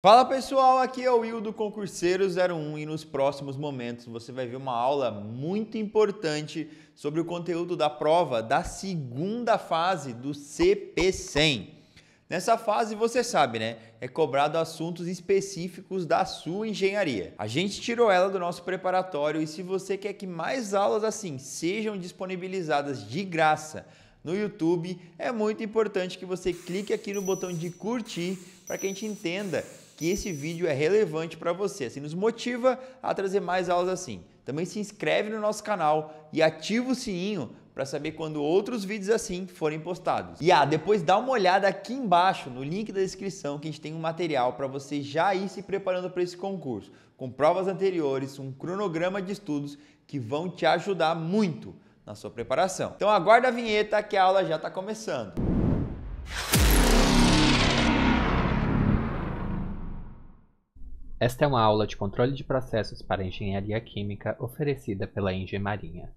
Fala pessoal, aqui é o Will do Concurseiro 01 e nos próximos momentos você vai ver uma aula muito importante sobre o conteúdo da prova da segunda fase do CP100. Nessa fase, você sabe, né? É cobrado assuntos específicos da sua engenharia. A gente tirou ela do nosso preparatório e se você quer que mais aulas assim sejam disponibilizadas de graça no YouTube, é muito importante que você clique aqui no botão de curtir para que a gente entenda que esse vídeo é relevante para você, assim nos motiva a trazer mais aulas assim. Também se inscreve no nosso canal e ativa o sininho para saber quando outros vídeos assim forem postados. E depois dá uma olhada aqui embaixo no link da descrição que a gente tem um material para você já ir se preparando para esse concurso, com provas anteriores, um cronograma de estudos que vão te ajudar muito na sua preparação. Então aguarda a vinheta que a aula já está começando. Esta é uma aula de controle de processos para engenharia química oferecida pela Engemarinha.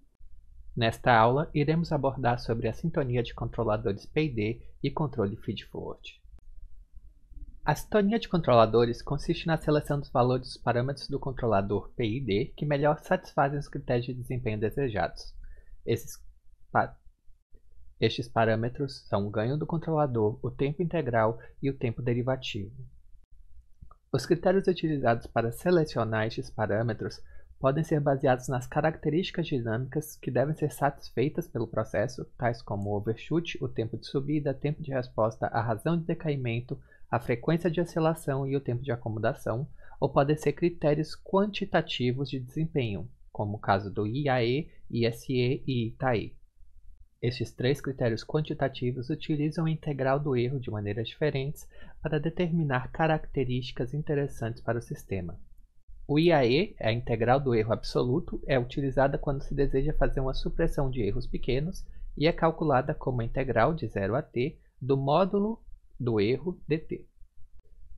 Nesta aula, iremos abordar sobre a sintonia de controladores PID e controle feed-forward. A sintonia de controladores consiste na seleção dos valores dos parâmetros do controlador PID que melhor satisfazem os critérios de desempenho desejados. Estes parâmetros são o ganho do controlador, o tempo integral e o tempo derivativo. Os critérios utilizados para selecionar estes parâmetros podem ser baseados nas características dinâmicas que devem ser satisfeitas pelo processo, tais como o overshoot, o tempo de subida, tempo de resposta, a razão de decaimento, a frequência de oscilação e o tempo de acomodação, ou podem ser critérios quantitativos de desempenho, como o caso do IAE, ISE e ITAE. Estes três critérios quantitativos utilizam a integral do erro de maneiras diferentes para determinar características interessantes para o sistema. O IAE, a integral do erro absoluto, é utilizada quando se deseja fazer uma supressão de erros pequenos e é calculada como a integral de 0 a t do módulo do erro dt.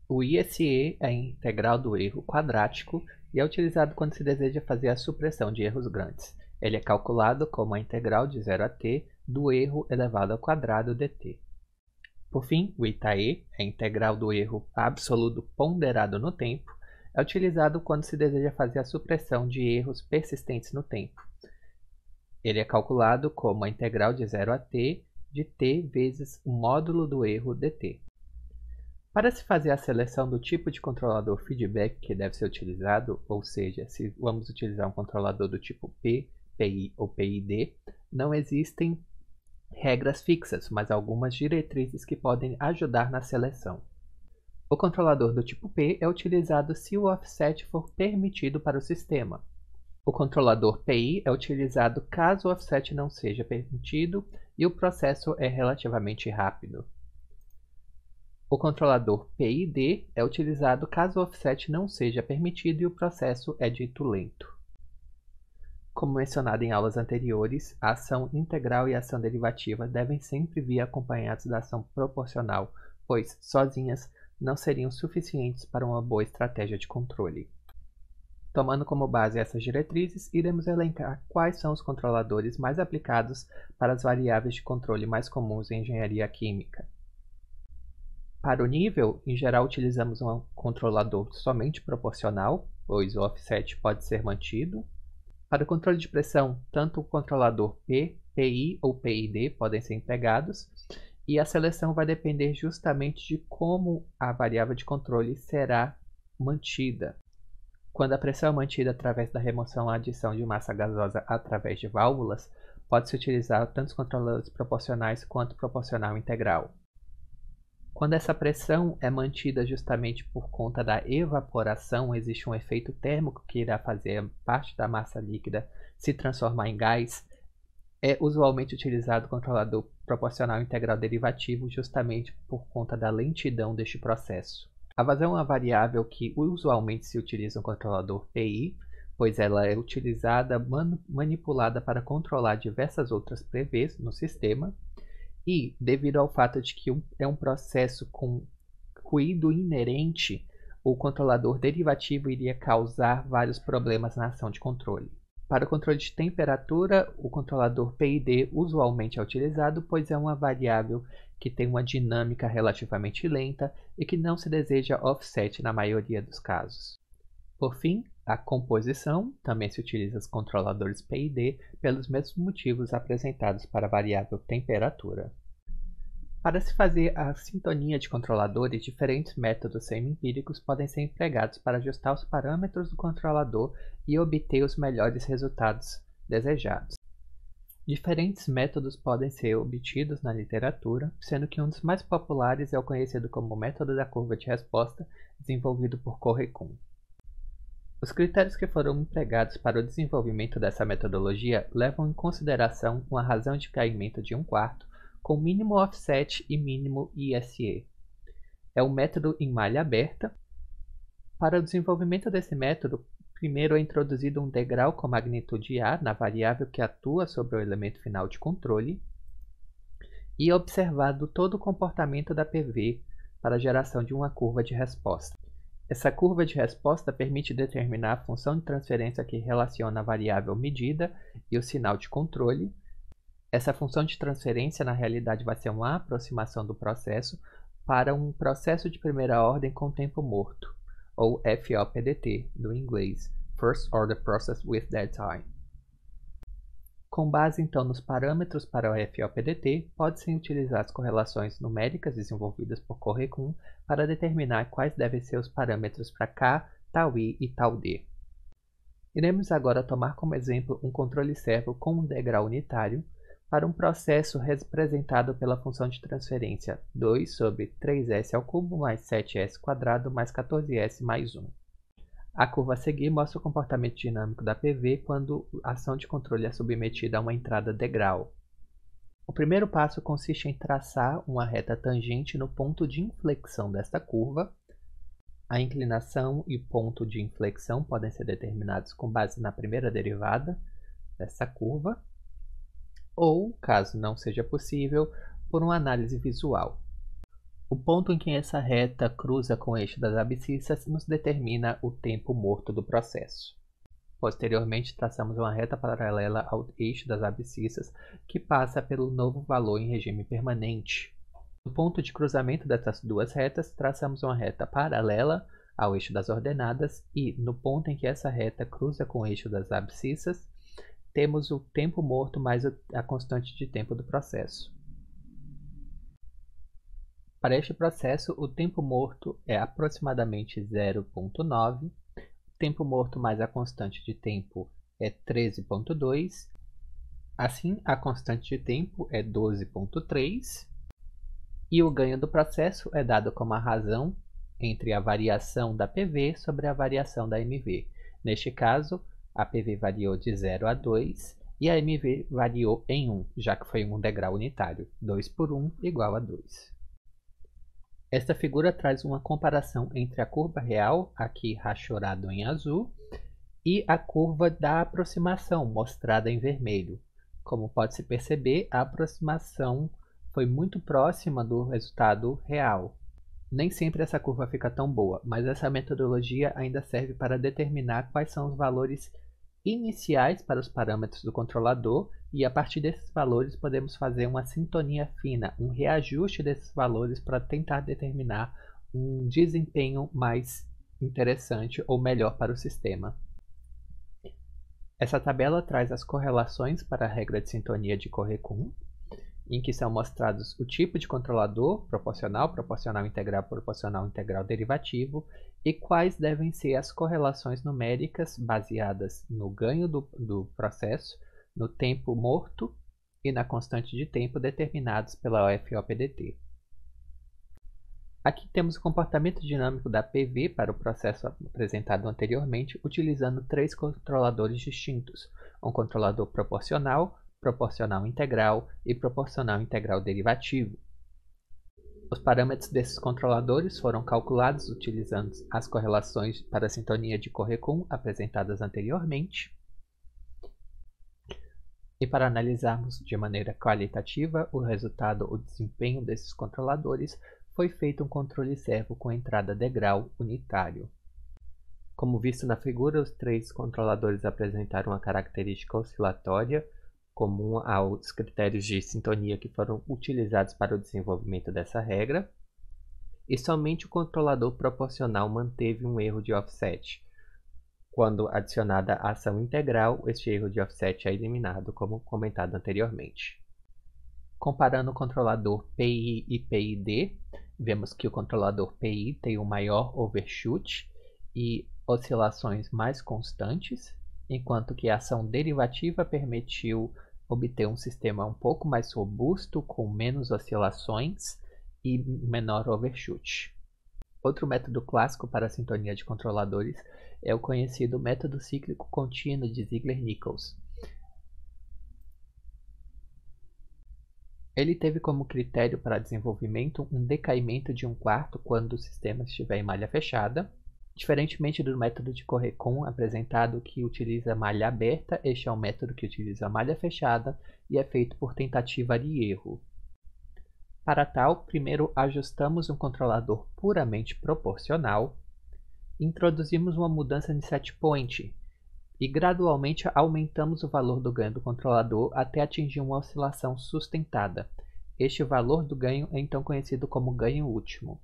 O ISE é a integral do erro quadrático e é utilizado quando se deseja fazer a supressão de erros grandes. Ele é calculado como a integral de 0 a t do erro elevado ao quadrado dt. Por fim, o ITAE, a integral do erro absoluto ponderado no tempo, é utilizado quando se deseja fazer a supressão de erros persistentes no tempo. Ele é calculado como a integral de 0 a t de t vezes o módulo do erro dt. Para se fazer a seleção do tipo de controlador feedback que deve ser utilizado, ou seja, se vamos utilizar um controlador do tipo P, PI ou PID, não existem regras fixas, mas algumas diretrizes que podem ajudar na seleção. O controlador do tipo P é utilizado se o offset for permitido para o sistema. O controlador PI é utilizado caso o offset não seja permitido e o processo é relativamente rápido. O controlador PID é utilizado caso o offset não seja permitido e o processo é dito lento. Como mencionado em aulas anteriores, a ação integral e a ação derivativa devem sempre vir acompanhadas da ação proporcional, pois, sozinhas, não seriam suficientes para uma boa estratégia de controle. Tomando como base essas diretrizes, iremos elencar quais são os controladores mais aplicados para as variáveis de controle mais comuns em engenharia química. Para o nível, em geral utilizamos um controlador somente proporcional, pois o offset pode ser mantido. Para o controle de pressão, tanto o controlador P, PI ou PID podem ser empregados, e a seleção vai depender justamente de como a variável de controle será mantida. Quando a pressão é mantida através da remoção ou adição de massa gasosa através de válvulas, pode-se utilizar tanto os controladores proporcionais quanto proporcional integral. Quando essa pressão é mantida justamente por conta da evaporação, existe um efeito térmico que irá fazer parte da massa líquida se transformar em gás, é usualmente utilizado o controlador proporcional integral derivativo justamente por conta da lentidão deste processo. A vazão é uma variável que usualmente se utiliza no controlador PI, pois ela é utilizada, manipulada para controlar diversas outras PVs no sistema, e devido ao fato de que é um processo com ruído inerente, o controlador derivativo iria causar vários problemas na ação de controle. Para o controle de temperatura, o controlador PID usualmente é utilizado, pois é uma variável que tem uma dinâmica relativamente lenta e que não se deseja offset na maioria dos casos. Por fim, a composição também se utiliza os controladores P e D pelos mesmos motivos apresentados para a variável temperatura. Para se fazer a sintonia de controladores, diferentes métodos semi-empíricos podem ser empregados para ajustar os parâmetros do controlador e obter os melhores resultados desejados. Diferentes métodos podem ser obtidos na literatura, sendo que um dos mais populares é o conhecido como método da curva de resposta, desenvolvido por Corre-Kuhn. Os critérios que foram empregados para o desenvolvimento dessa metodologia levam em consideração uma razão de caimento de 1/4, com mínimo offset e mínimo ISE. É um método em malha aberta. Para o desenvolvimento desse método, primeiro é introduzido um degrau com magnitude A na variável que atua sobre o elemento final de controle e observado todo o comportamento da PV para a geração de uma curva de resposta. Essa curva de resposta permite determinar a função de transferência que relaciona a variável medida e o sinal de controle. Essa função de transferência, na realidade, vai ser uma aproximação do processo para um processo de primeira ordem com tempo morto, ou FOPDT, do inglês, First Order Process with Dead Time. Com base, então, nos parâmetros para o FOPDT, pode-se utilizar as correlações numéricas desenvolvidas por Corre-Kuhn para determinar quais devem ser os parâmetros para K, tau I e tau D. Iremos agora tomar como exemplo um controle servo com um degrau unitário para um processo representado pela função de transferência 2 sobre 3s² mais 7s² mais 14s mais 1. A curva a seguir mostra o comportamento dinâmico da PV quando a ação de controle é submetida a uma entrada degrau. O primeiro passo consiste em traçar uma reta tangente no ponto de inflexão desta curva. A inclinação e o ponto de inflexão podem ser determinados com base na primeira derivada dessa curva, ou, caso não seja possível, por uma análise visual. O ponto em que essa reta cruza com o eixo das abscissas nos determina o tempo morto do processo. Posteriormente, traçamos uma reta paralela ao eixo das abscissas que passa pelo novo valor em regime permanente. No ponto de cruzamento dessas duas retas, traçamos uma reta paralela ao eixo das ordenadas e, no ponto em que essa reta cruza com o eixo das abscissas, temos o tempo morto mais a constante de tempo do processo. Para este processo, o tempo morto é aproximadamente 0,9, o tempo morto mais a constante de tempo é 13,2, assim a constante de tempo é 12,3, e o ganho do processo é dado como a razão entre a variação da PV sobre a variação da MV. Neste caso, a PV variou de 0 a 2 e a MV variou em 1, já que foi um degrau unitário, 2 por 1 igual a 2. Esta figura traz uma comparação entre a curva real, aqui rachorado em azul, e a curva da aproximação, mostrada em vermelho. Como pode-se perceber, a aproximação foi muito próxima do resultado real. Nem sempre essa curva fica tão boa, mas essa metodologia ainda serve para determinar quais são os valores iniciais para os parâmetros do controlador e a partir desses valores podemos fazer uma sintonia fina, um reajuste desses valores para tentar determinar um desempenho mais interessante ou melhor para o sistema. Essa tabela traz as correlações para a regra de sintonia de Corre-Kuhn, em que são mostrados o tipo de controlador, proporcional, proporcional integral derivativo, e quais devem ser as correlações numéricas baseadas no ganho do processo, no tempo morto e na constante de tempo determinados pela FOPDT. Aqui temos o comportamento dinâmico da PV para o processo apresentado anteriormente, utilizando 3 controladores distintos, um controlador proporcional, proporcional integral e proporcional integral derivativo. Os parâmetros desses controladores foram calculados utilizando as correlações para a sintonia de Corre-Kuhn apresentadas anteriormente. E para analisarmos de maneira qualitativa o resultado, o desempenho desses controladores, foi feito um controle servo com entrada degrau unitário. Como visto na figura, os 3 controladores apresentaram uma característica oscilatória comum aos critérios de sintonia que foram utilizados para o desenvolvimento dessa regra, e somente o controlador proporcional manteve um erro de offset. Quando adicionada a ação integral, este erro de offset é eliminado, como comentado anteriormente. Comparando o controlador PI e PID, vemos que o controlador PI tem um maior overshoot e oscilações mais constantes, enquanto que a ação derivativa permitiu obter um sistema um pouco mais robusto, com menos oscilações e menor overshoot. Outro método clássico para a sintonia de controladores é o conhecido método cíclico contínuo de Ziegler-Nichols. Ele teve como critério para desenvolvimento um decaimento de 1/4 quando o sistema estiver em malha fechada. Diferentemente do método de Correcon apresentado, que utiliza malha aberta, este é um método que utiliza malha fechada e é feito por tentativa e erro. Para tal, primeiro ajustamos um controlador puramente proporcional, introduzimos uma mudança de set point e gradualmente aumentamos o valor do ganho do controlador até atingir uma oscilação sustentada. Este valor do ganho é então conhecido como ganho último.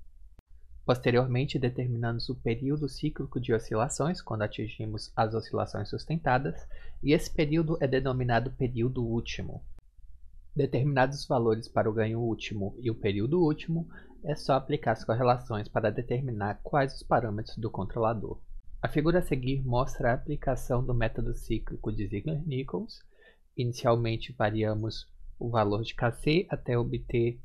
Posteriormente, determinamos o período cíclico de oscilações, quando atingimos as oscilações sustentadas, e esse período é denominado período último. Determinados valores para o ganho último e o período último, é só aplicar as correlações para determinar quais os parâmetros do controlador. A figura a seguir mostra a aplicação do método cíclico de Ziegler-Nichols. Inicialmente variamos o valor de Kc até obter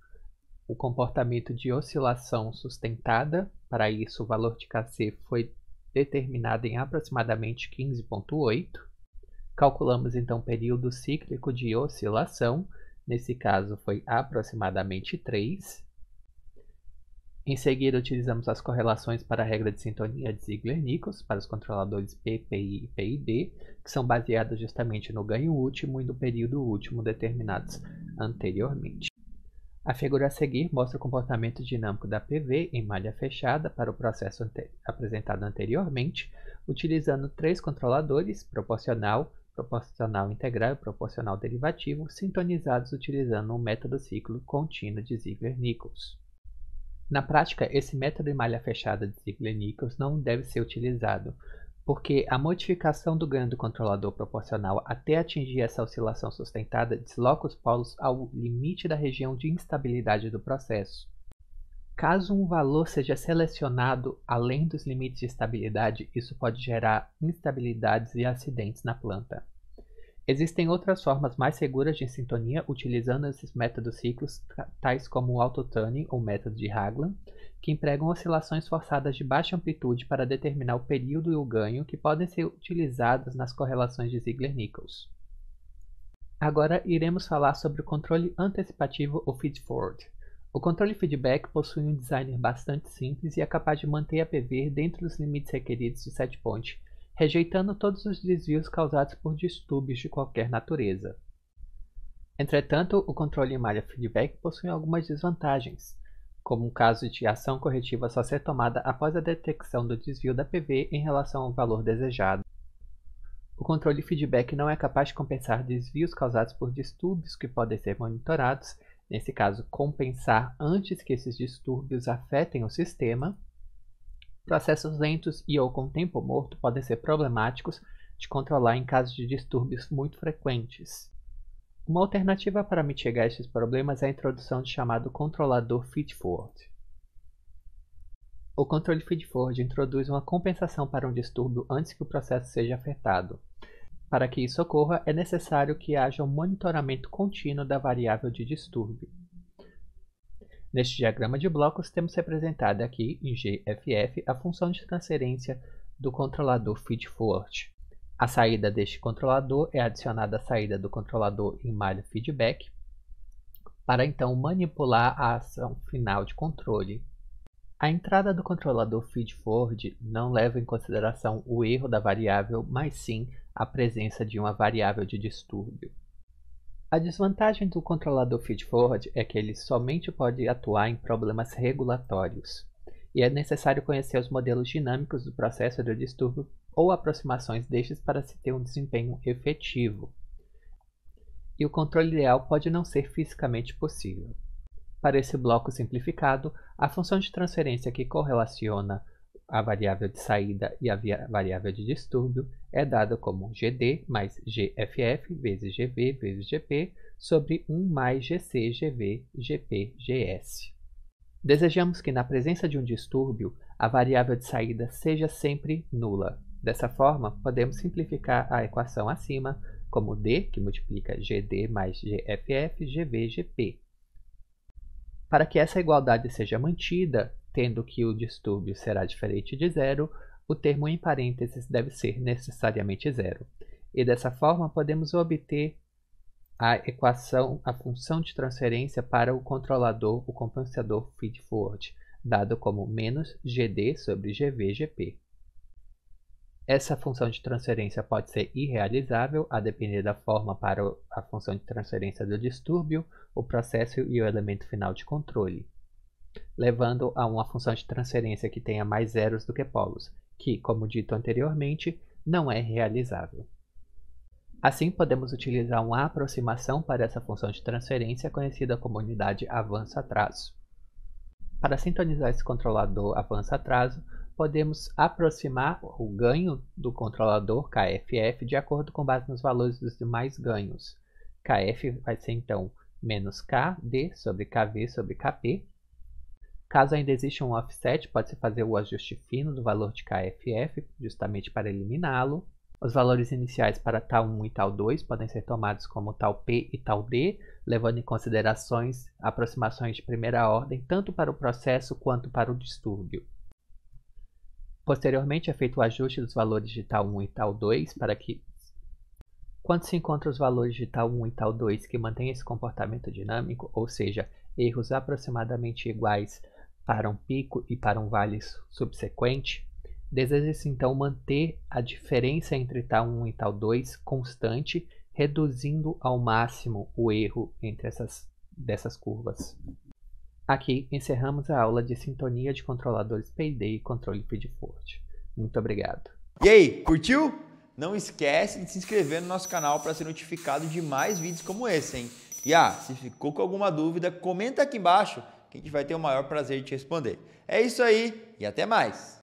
o comportamento de oscilação sustentada. Para isso, o valor de Kc foi determinado em aproximadamente 15,8. Calculamos então o período cíclico de oscilação, nesse caso foi aproximadamente 3. Em seguida, utilizamos as correlações para a regra de sintonia de Ziegler-Nichols para os controladores PPI e PID, que são baseadas justamente no ganho último e no período último determinados anteriormente. A figura a seguir mostra o comportamento dinâmico da PV em malha fechada para o processo apresentado anteriormente, utilizando 3 controladores, proporcional, proporcional integral e proporcional derivativo, sintonizados utilizando o método ciclo contínuo de Ziegler-Nichols. Na prática, esse método em malha fechada de Ziegler-Nichols não deve ser utilizado, porque a modificação do ganho do controlador proporcional até atingir essa oscilação sustentada desloca os polos ao limite da região de instabilidade do processo. Caso um valor seja selecionado além dos limites de estabilidade, isso pode gerar instabilidades e acidentes na planta. Existem outras formas mais seguras de sintonia utilizando esses métodos ciclos, tais como o autotuning ou método de Raglan, que empregam oscilações forçadas de baixa amplitude para determinar o período e o ganho, que podem ser utilizadas nas correlações de Ziegler-Nichols. Agora iremos falar sobre o controle antecipativo ou feed-forward. O controle feedback possui um design bastante simples e é capaz de manter a PV dentro dos limites requeridos de set point, rejeitando todos os desvios causados por distúrbios de qualquer natureza. Entretanto, o controle em malha feedback possui algumas desvantagens, como o caso de ação corretiva só ser tomada após a detecção do desvio da PV em relação ao valor desejado. O controle feedback não é capaz de compensar desvios causados por distúrbios que podem ser monitorados, nesse caso, compensar antes que esses distúrbios afetem o sistema. Processos lentos e ou com tempo morto podem ser problemáticos de controlar em casos de distúrbios muito frequentes. Uma alternativa para mitigar estes problemas é a introdução de chamado controlador feed-forward. O controle feed-forward introduz uma compensação para um distúrbio antes que o processo seja afetado. Para que isso ocorra, é necessário que haja um monitoramento contínuo da variável de distúrbio. Neste diagrama de blocos, temos representado aqui, em GFF, a função de transferência do controlador feed-forward. A saída deste controlador é adicionada à saída do controlador em malha feedback, para então manipular a ação final de controle. A entrada do controlador feed-forward não leva em consideração o erro da variável, mas sim a presença de uma variável de distúrbio. A desvantagem do controlador feed-forward é que ele somente pode atuar em problemas regulatórios, e é necessário conhecer os modelos dinâmicos do processo do distúrbio ou aproximações destes para se ter um desempenho efetivo. e o controle ideal pode não ser fisicamente possível. Para esse bloco simplificado, a função de transferência que correlaciona a variável de saída e a variável de distúrbio é dada como GD mais GFF vezes GV vezes GP sobre 1 mais GC, GV, GP, GS. Desejamos que na presença de um distúrbio, a variável de saída seja sempre nula. Dessa forma, podemos simplificar a equação acima como D, que multiplica GD mais GFF, GV, GP. Para que essa igualdade seja mantida, tendo que o distúrbio será diferente de zero, o termo em parênteses deve ser necessariamente zero. E dessa forma, podemos obter a função de transferência para o controlador, o compensador feed-forward, dado como menos GD sobre GV, GP. Essa função de transferência pode ser irrealizável, a depender da forma para a função de transferência do distúrbio, o processo e o elemento final de controle, levando a uma função de transferência que tenha mais zeros do que polos, que, como dito anteriormente, não é realizável. Assim, podemos utilizar uma aproximação para essa função de transferência conhecida como unidade avanço-atraso. Para sintonizar esse controlador avanço-atraso, podemos aproximar o ganho do controlador KFF de acordo com base nos valores dos demais ganhos. KF vai ser então menos KD sobre KV sobre KP. Caso ainda exista um offset, pode-se fazer o ajuste fino do valor de KFF, justamente para eliminá-lo. Os valores iniciais para tal 1 e tal 2 podem ser tomados como tal P e tal D, levando em considerações aproximações de primeira ordem, tanto para o processo quanto para o distúrbio. Posteriormente é feito o ajuste dos valores de tal 1 e tal 2 para que, quando se encontram os valores de tal 1 e tal 2 que mantêm esse comportamento dinâmico, ou seja, erros aproximadamente iguais para um pico e para um vale subsequente, deseja-se então manter a diferença entre tal 1 e tal 2 constante, reduzindo ao máximo o erro entre dessas curvas. Aqui encerramos a aula de sintonia de controladores PID e controle feed-forward. Muito obrigado. E aí, curtiu? Não esquece de se inscrever no nosso canal para ser notificado de mais vídeos como esse, hein? E se ficou com alguma dúvida, comenta aqui embaixo que a gente vai ter o maior prazer de te responder. É isso aí e até mais!